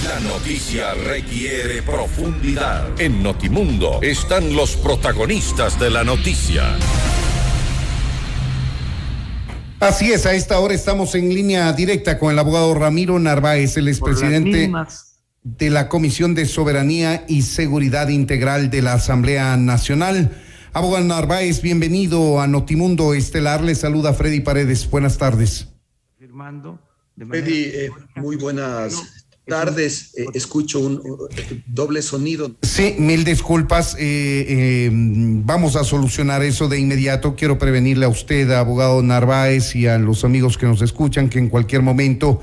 La noticia requiere profundidad. En Notimundo están los protagonistas de la noticia. Así es, a esta hora estamos en línea directa con el abogado Ramiro Narváez, el expresidente de la Comisión de Soberanía y Seguridad Integral de la Asamblea Nacional. Abogado Narváez, bienvenido a Notimundo Estelar. Le saluda Freddy Paredes. Buenas tardes. Freddy, muy buenas tardes. Escucho un doble sonido. Sí, mil disculpas. Vamos a solucionar eso de inmediato. Quiero prevenirle a usted, abogado Narváez, y a los amigos que nos escuchan, que en cualquier momento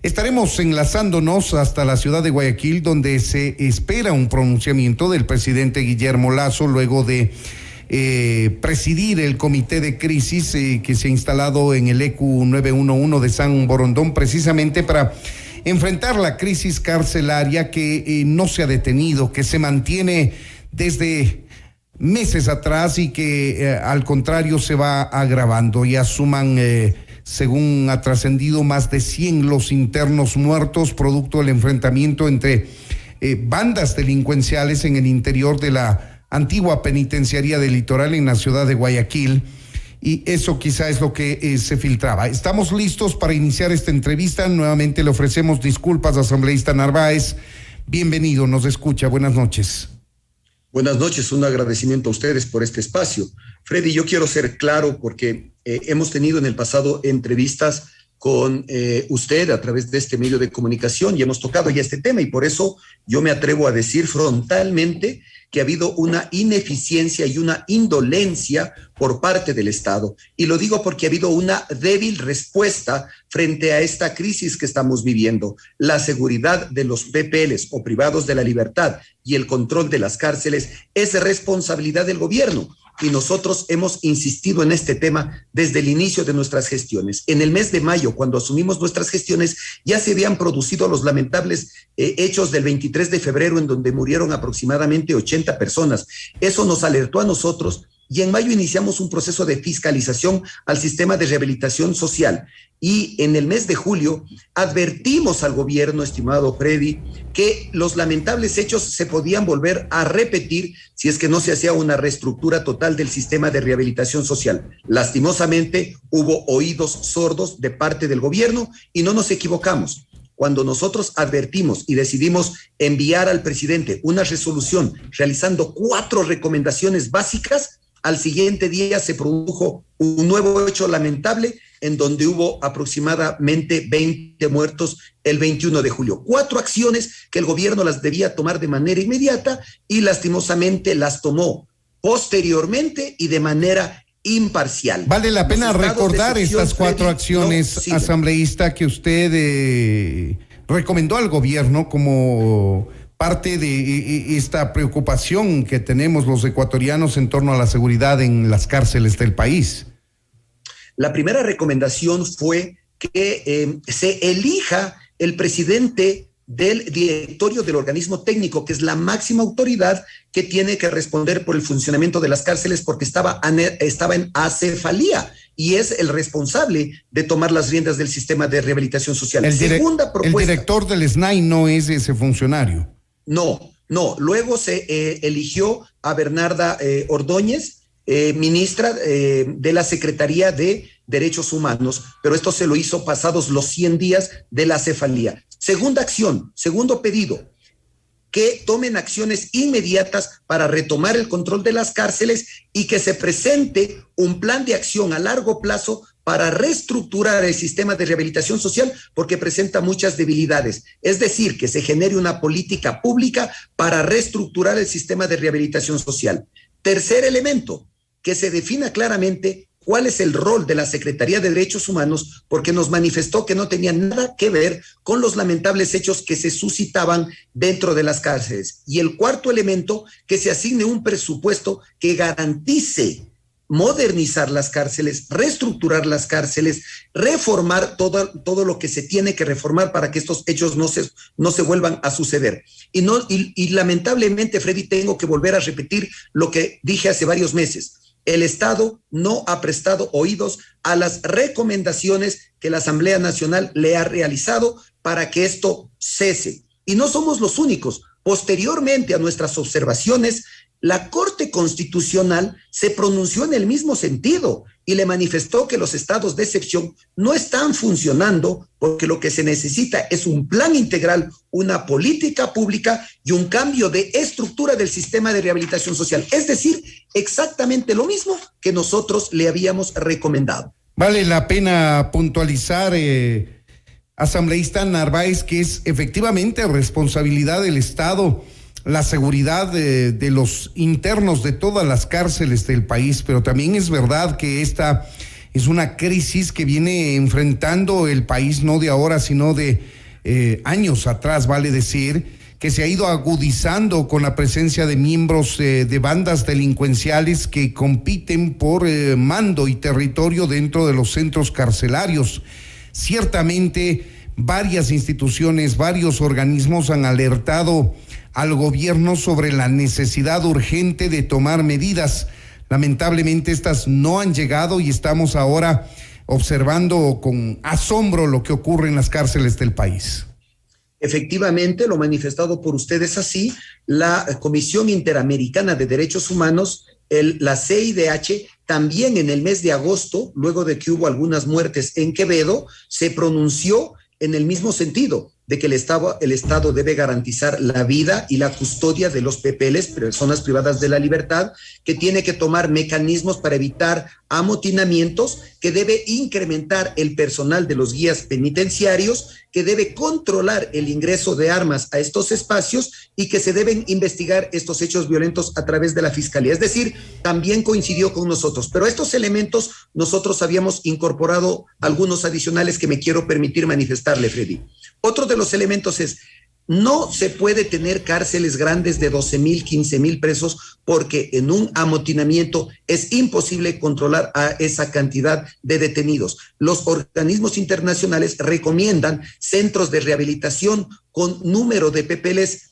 estaremos enlazándonos hasta la ciudad de Guayaquil, donde se espera un pronunciamiento del presidente Guillermo Lasso luego de presidir el comité de crisis que se ha instalado en el ECU 911 de San Borondón, precisamente para enfrentar la crisis carcelaria que no se ha detenido, que se mantiene desde meses atrás y que al contrario se va agravando. Ya suman, según ha trascendido, más de 100 los internos muertos producto del enfrentamiento entre bandas delincuenciales en el interior de la antigua penitenciaría del Litoral en la ciudad de Guayaquil, y eso quizá es lo que se filtraba. Estamos listos para iniciar esta entrevista. Nuevamente le ofrecemos disculpas, asambleísta Narváez. Bienvenido, nos escucha. Buenas noches. Buenas noches, un agradecimiento a ustedes por este espacio. Freddy, yo quiero ser claro porque hemos tenido en el pasado entrevistas con usted a través de este medio de comunicación y hemos tocado ya este tema, y por eso yo me atrevo a decir frontalmente que ha habido una ineficiencia y una indolencia por parte del Estado. Y lo digo porque ha habido una débil respuesta frente a esta crisis que estamos viviendo. La seguridad de los PPLs o privados de la libertad y el control de las cárceles es responsabilidad del gobierno. Y nosotros hemos insistido en este tema desde el inicio de nuestras gestiones. En el mes de mayo, cuando asumimos nuestras gestiones, ya se habían producido los lamentables hechos del 23 de febrero, en donde murieron aproximadamente 80 personas. Eso nos alertó a nosotros, y en mayo iniciamos un proceso de fiscalización al sistema de rehabilitación social. Y en el mes de julio advertimos al gobierno, estimado Freddy, que los lamentables hechos se podían volver a repetir si es que no se hacía una reestructura total del sistema de rehabilitación social. Lastimosamente, hubo oídos sordos de parte del gobierno y no nos equivocamos. Cuando nosotros advertimos y decidimos enviar al presidente una resolución realizando 4 recomendaciones básicas, al siguiente día se produjo un nuevo hecho lamentable en donde hubo aproximadamente 20 muertos el 21 de julio. 4 acciones que el gobierno las debía tomar de manera inmediata y lastimosamente las tomó posteriormente y de manera imparcial. Vale la pena recordar estas 4 acciones, no, asambleísta, que usted recomendó al gobierno como parte de esta preocupación que tenemos los ecuatorianos en torno a la seguridad en las cárceles del país. La primera recomendación fue que se elija el presidente del directorio del organismo técnico, que es la máxima autoridad que tiene que responder por el funcionamiento de las cárceles, porque estaba en acefalía y es el responsable de tomar las riendas del sistema de rehabilitación social. Segunda propuesta. El director del SNAI no es ese funcionario. No. Luego se eligió a Bernarda Ordóñez, ministra de la Secretaría de Derechos Humanos, pero esto se lo hizo pasados los 100 días de la cefalía. Segunda acción, segundo pedido, que tomen acciones inmediatas para retomar el control de las cárceles y que se presente un plan de acción a largo plazo para reestructurar el sistema de rehabilitación social, porque presenta muchas debilidades. Es decir, que se genere una política pública para reestructurar el sistema de rehabilitación social. Tercer elemento, que se defina claramente cuál es el rol de la Secretaría de Derechos Humanos, porque nos manifestó que no tenía nada que ver con los lamentables hechos que se suscitaban dentro de las cárceles. Y el cuarto elemento, que se asigne un presupuesto que garantice modernizar las cárceles, reestructurar las cárceles, reformar todo lo que se tiene que reformar para que estos hechos no se vuelvan a suceder. Y lamentablemente, Freddy, tengo que volver a repetir lo que dije hace varios meses. El Estado no ha prestado oídos a las recomendaciones que la Asamblea Nacional le ha realizado para que esto cese. Y no somos los únicos. Posteriormente a nuestras observaciones, la Corte Constitucional se pronunció en el mismo sentido y le manifestó que los estados de excepción no están funcionando porque lo que se necesita es un plan integral, una política pública y un cambio de estructura del sistema de rehabilitación social. Es decir, exactamente lo mismo que nosotros le habíamos recomendado. Vale la pena puntualizar, asambleísta Narváez, que es efectivamente responsabilidad del Estado la seguridad de los internos de todas las cárceles del país, pero también es verdad que esta es una crisis que viene enfrentando el país no de ahora, sino de años atrás, vale decir, que se ha ido agudizando con la presencia de miembros de bandas delincuenciales que compiten por mando y territorio dentro de los centros carcelarios. Ciertamente, varias instituciones, varios organismos han alertado al gobierno sobre la necesidad urgente de tomar medidas. Lamentablemente estas no han llegado y estamos ahora observando con asombro lo que ocurre en las cárceles del país. Efectivamente, lo manifestado por ustedes así, la Comisión Interamericana de Derechos Humanos, la CIDH, también en el mes de agosto, luego de que hubo algunas muertes en Quevedo, se pronunció en el mismo sentido, de que el Estado debe garantizar la vida y la custodia de los PPLs, personas privadas de la libertad, que tiene que tomar mecanismos para evitar amotinamientos, que debe incrementar el personal de los guías penitenciarios, que debe controlar el ingreso de armas a estos espacios y que se deben investigar estos hechos violentos a través de la Fiscalía. Es decir, también coincidió con nosotros, pero estos elementos nosotros habíamos incorporado algunos adicionales que me quiero permitir manifestarle, Freddy. Otro de los elementos es, no se puede tener cárceles grandes de 12,000, 15,000 presos porque en un amotinamiento es imposible controlar a esa cantidad de detenidos. Los organismos internacionales recomiendan centros de rehabilitación con número de PPLs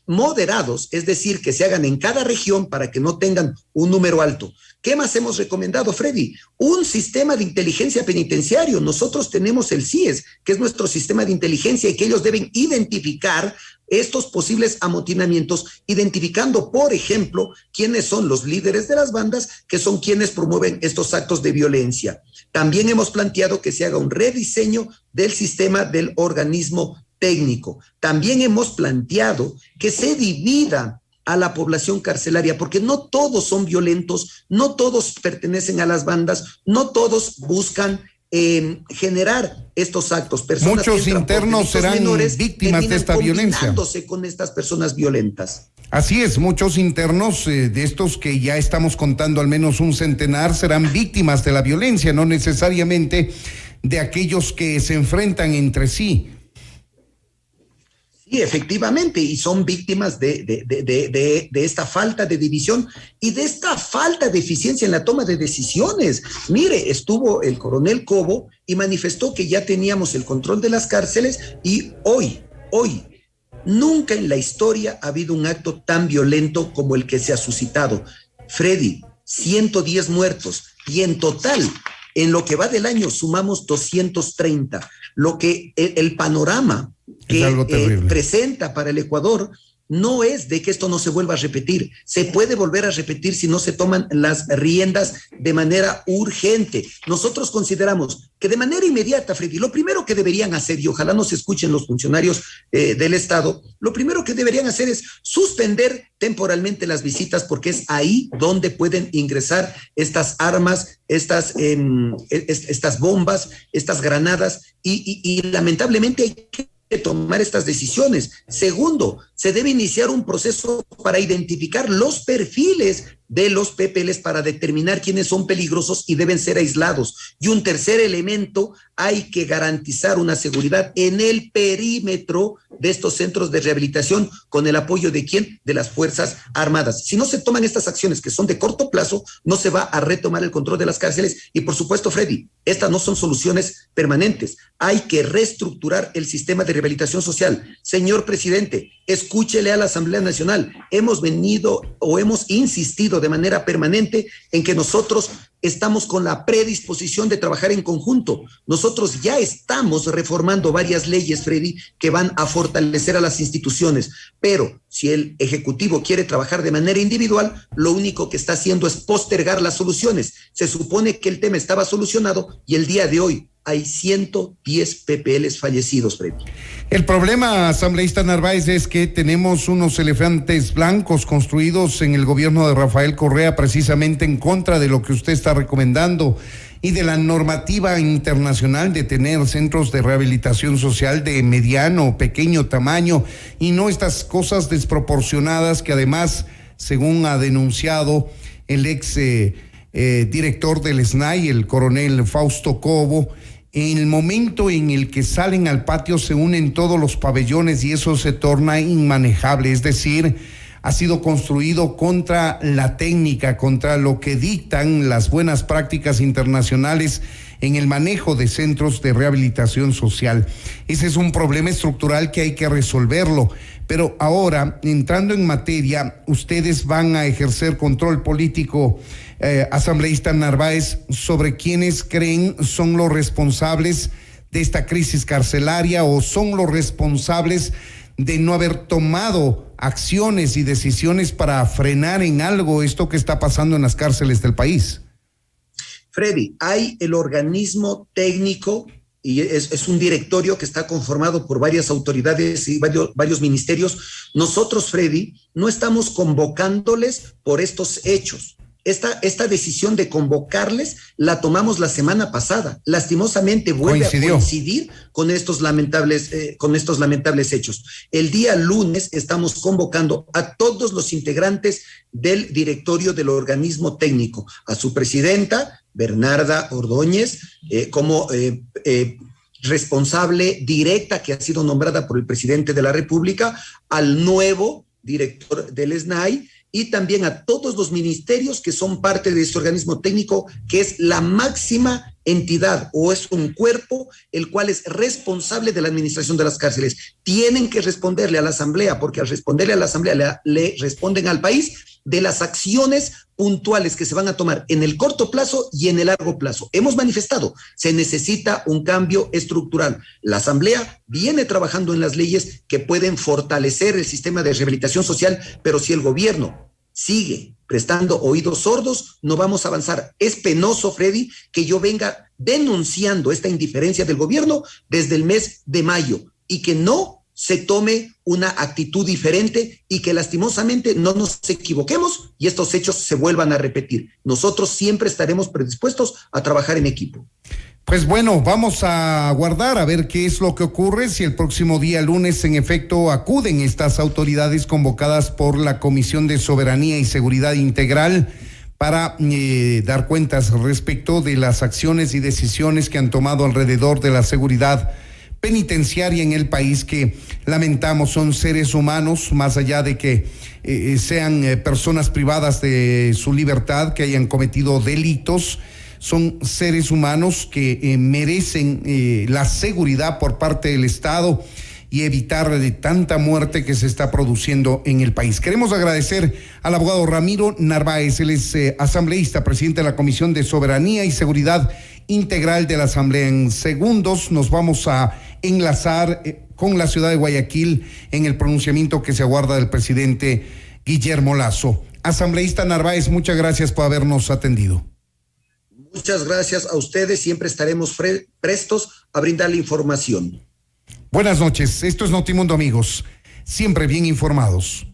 moderados, es decir, que se hagan en cada región para que no tengan un número alto. ¿Qué más hemos recomendado, Freddy? Un sistema de inteligencia penitenciario. Nosotros tenemos el CIES, que es nuestro sistema de inteligencia, y que ellos deben identificar estos posibles amotinamientos, identificando, por ejemplo, quiénes son los líderes de las bandas, que son quienes promueven estos actos de violencia. También hemos planteado que se haga un rediseño del sistema del organismo técnico. También hemos planteado que se divida a la población carcelaria, porque no todos son violentos, no todos pertenecen a las bandas, no todos buscan generar estos actos. Personas muchos internos serán víctimas de esta violencia, con estas personas violentas. Así es, muchos internos de estos que ya estamos contando, al menos un centenar, serán víctimas de la violencia, no necesariamente de aquellos que se enfrentan entre sí. Sí, efectivamente, y son víctimas de esta falta de división y de esta falta de eficiencia en la toma de decisiones. Mire, estuvo el coronel Cobo y manifestó que ya teníamos el control de las cárceles y hoy, nunca en la historia ha habido un acto tan violento como el que se ha suscitado. Freddy, 110 muertos y en total, en lo que va del año, sumamos 230. Lo que el panorama que presenta para el Ecuador no es de que esto no se vuelva a repetir. Se puede volver a repetir si no se toman las riendas de manera urgente. Nosotros consideramos que de manera inmediata, Freddy, lo primero que deberían hacer, y ojalá nos escuchen los funcionarios del Estado, lo primero que deberían hacer es suspender temporalmente las visitas, porque es ahí donde pueden ingresar estas armas, estas bombas, estas granadas, y lamentablemente hay que tomar estas decisiones. Segundo, se debe iniciar un proceso para identificar los perfiles de los PPLs para determinar quiénes son peligrosos y deben ser aislados. Y un tercer elemento, hay que garantizar una seguridad en el perímetro de estos centros de rehabilitación con el apoyo de ¿quién? De las Fuerzas Armadas. Si no se toman estas acciones que son de corto plazo, no se va a retomar el control de las cárceles y por supuesto, Freddy, estas no son soluciones permanentes. Hay que reestructurar el sistema de rehabilitación social. Señor presidente, escúchele a la Asamblea Nacional. Hemos venido o hemos insistido de manera permanente en que nosotros estamos con la predisposición de trabajar en conjunto. Nosotros ya estamos reformando varias leyes, Freddy, que van a fortalecer a las instituciones, pero si el Ejecutivo quiere trabajar de manera individual, lo único que está haciendo es postergar las soluciones. Se supone que el tema estaba solucionado y el día de hoy hay 110 PPLs fallecidos, Freddy. El problema, asambleísta Narváez, es que tenemos unos elefantes blancos construidos en el gobierno de Rafael Correa precisamente en contra de lo que usted está recomendando y de la normativa internacional de tener centros de rehabilitación social de mediano o pequeño tamaño y no estas cosas desproporcionadas que además, según ha denunciado el ex director del SNAI, el coronel Fausto Cobo, en el momento en el que salen al patio se unen todos los pabellones y eso se torna inmanejable, es decir, ha sido construido contra la técnica, contra lo que dictan las buenas prácticas internacionales en el manejo de centros de rehabilitación social. Ese es un problema estructural que hay que resolverlo. Pero ahora, entrando en materia, ustedes van a ejercer control político, asambleísta Narváez, sobre quienes creen son los responsables de esta crisis carcelaria o son los responsables de no haber tomado acciones y decisiones para frenar en algo esto que está pasando en las cárceles del país. Freddy, hay el organismo técnico y es un directorio que está conformado por varias autoridades y varios ministerios. Nosotros, Freddy, no estamos convocándoles por estos hechos. Esta decisión de convocarles la tomamos la semana pasada. Lastimosamente vuelve a coincidir con estos lamentables hechos. El día lunes estamos convocando a todos los integrantes del directorio del organismo técnico, a su presidenta, Bernarda Ordóñez, como responsable directa que ha sido nombrada por el presidente de la República, al nuevo director del SNAI, y también a todos los ministerios que son parte de este organismo técnico, que es la máxima entidad o es un cuerpo el cual es responsable de la administración de las cárceles. Tienen que responderle a la Asamblea, porque al responderle a la Asamblea le responden al país de las acciones puntuales que se van a tomar en el corto plazo y en el largo plazo. Hemos manifestado, se necesita un cambio estructural. La Asamblea viene trabajando en las leyes que pueden fortalecer el sistema de rehabilitación social, pero si el gobierno sigue prestando oídos sordos, no vamos a avanzar. Es penoso, Freddy, que yo venga denunciando esta indiferencia del gobierno desde el mes de mayo y que no se tome una actitud diferente y que lastimosamente no nos equivoquemos y estos hechos se vuelvan a repetir. Nosotros siempre estaremos predispuestos a trabajar en equipo. Pues bueno, vamos a aguardar a ver qué es lo que ocurre, si el próximo día lunes en efecto acuden estas autoridades convocadas por la Comisión de Soberanía y Seguridad Integral para dar cuentas respecto de las acciones y decisiones que han tomado alrededor de la seguridad penitenciaria en el país, que lamentamos son seres humanos, más allá de que sean personas privadas de su libertad, que hayan cometido delitos. Son seres humanos que merecen la seguridad por parte del Estado y evitar de tanta muerte que se está produciendo en el país. Queremos agradecer al abogado Ramiro Narváez, él es asambleísta, presidente de la Comisión de Soberanía y Seguridad Integral de la Asamblea. En segundos nos vamos a enlazar con la ciudad de Guayaquil en el pronunciamiento que se aguarda del presidente Guillermo Lasso. Asambleísta Narváez, muchas gracias por habernos atendido. Muchas gracias a ustedes, siempre estaremos prestos a brindarle información. Buenas noches, esto es Notimundo, amigos, siempre bien informados.